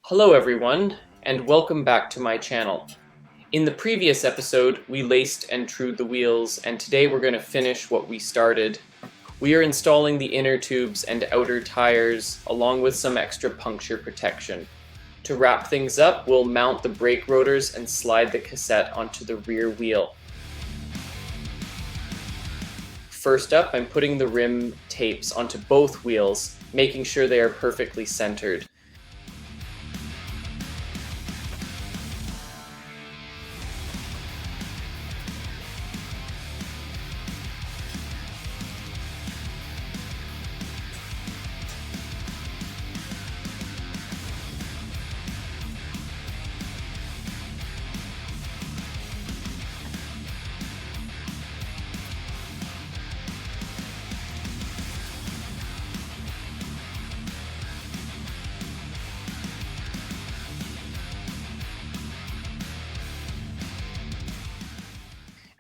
Hello everyone, and welcome back to my channel. In the previous episode, we laced and trued the wheels, and today we're going to finish what we started. We are installing the inner tubes and outer tires, along with some extra puncture protection. To wrap things up, we'll mount the brake rotors and slide the cassette onto the rear wheel. First up, I'm putting the rim tapes onto both wheels, making sure they are perfectly centered.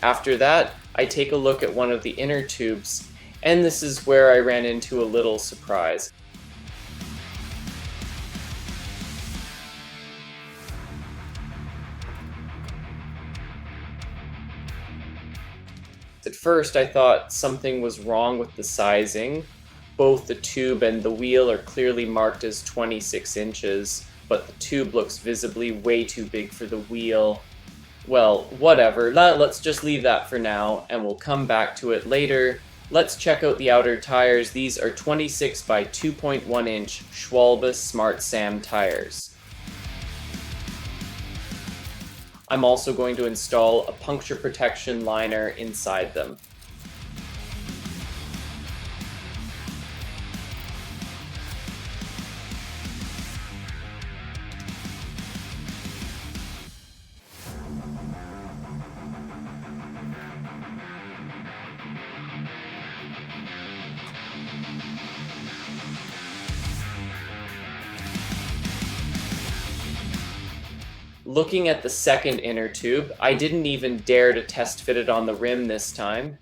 After that, I take a look at one of the inner tubes, and this is where I ran into a little surprise. At first, I thought something was wrong with the sizing. Both the tube and the wheel are clearly marked as 26 inches, but the tube looks visibly way too big for the wheel. Well, whatever, let's just leave that for now, and we'll come back to it later. Let's check out the outer tires. These are 26 by 2.1 inch Schwalbe Smart Sam tires. I'm also going to install a puncture protection liner inside them. Looking at the second inner tube, I didn't even dare to test fit it on the rim this time.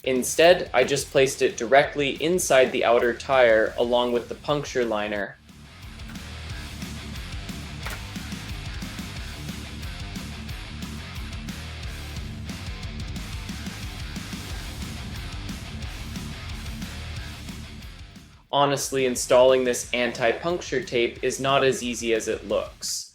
Instead, I just placed it directly inside the outer tire along with the puncture liner. Honestly, installing this anti-puncture tape is not as easy as it looks.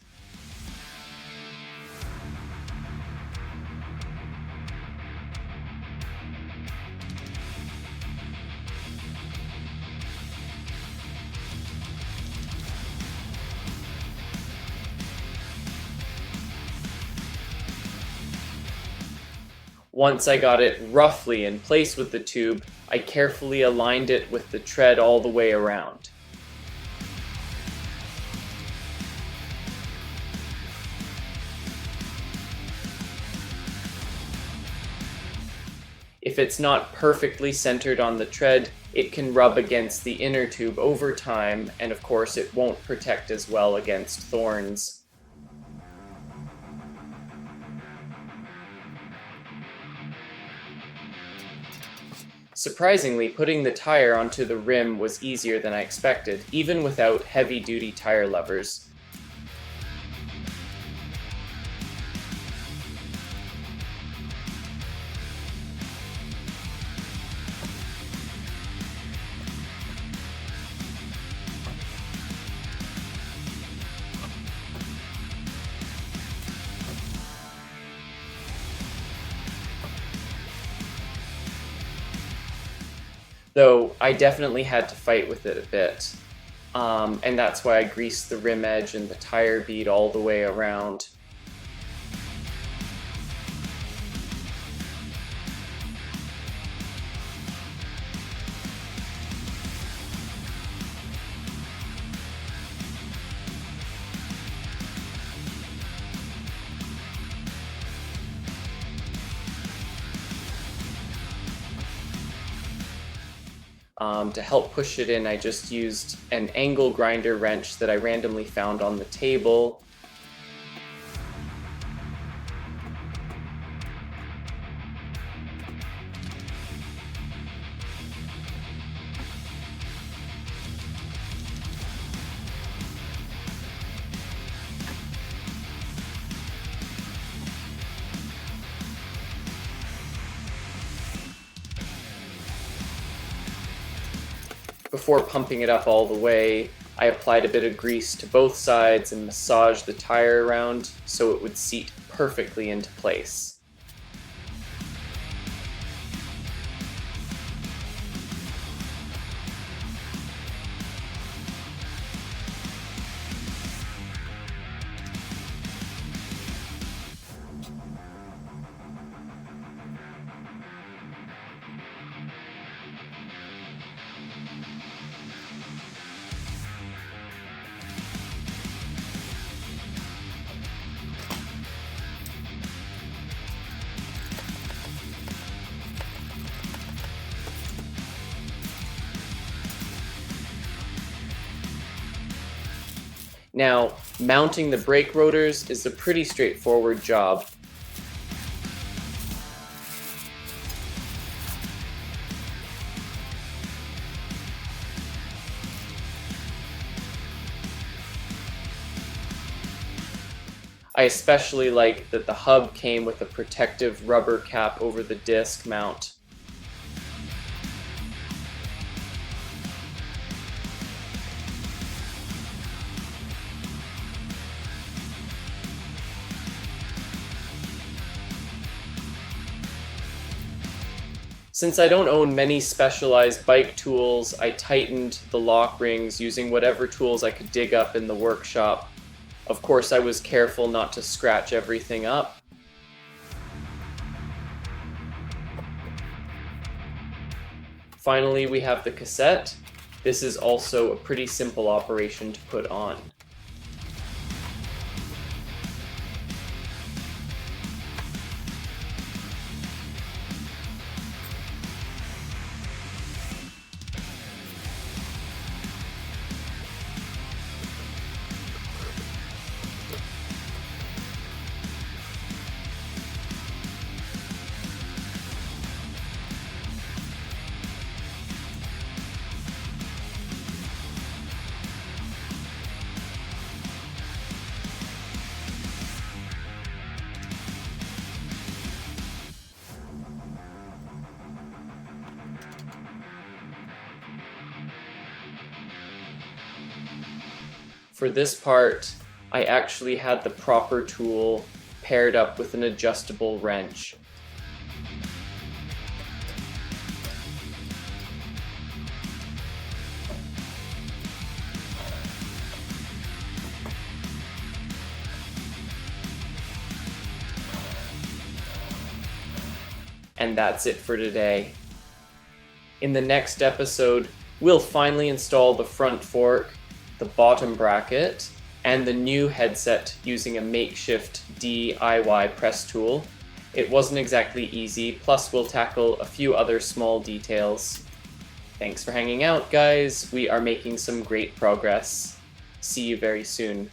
Once I got it roughly in place with the tube, I carefully aligned it with the tread all the way around. If it's not perfectly centered on the tread, it can rub against the inner tube over time, and of course it won't protect as well against thorns. Surprisingly, putting the tire onto the rim was easier than I expected, even without heavy-duty tire levers. Though I definitely had to fight with it a bit, and that's why I greased the rim edge and the tire bead all the way around. To help push it in, I just used an angle grinder wrench that I randomly found on the table. Before pumping it up all the way, I applied a bit of grease to both sides and massaged the tire around so it would seat perfectly into place. Now, mounting the brake rotors is a pretty straightforward job. I especially like that the hub came with a protective rubber cap over the disc mount. Since I don't own many specialized bike tools, I tightened the lock rings using whatever tools I could dig up in the workshop. Of course, I was careful not to scratch everything up. Finally, we have the cassette. This is also a pretty simple operation to put on. For this part, I actually had the proper tool paired up with an adjustable wrench. And that's it for today. In the next episode, we'll finally install the front fork, the bottom bracket, and the new headset using a makeshift DIY press tool. It wasn't exactly easy, plus we'll tackle a few other small details. Thanks for hanging out, guys. We are making some great progress. See you very soon.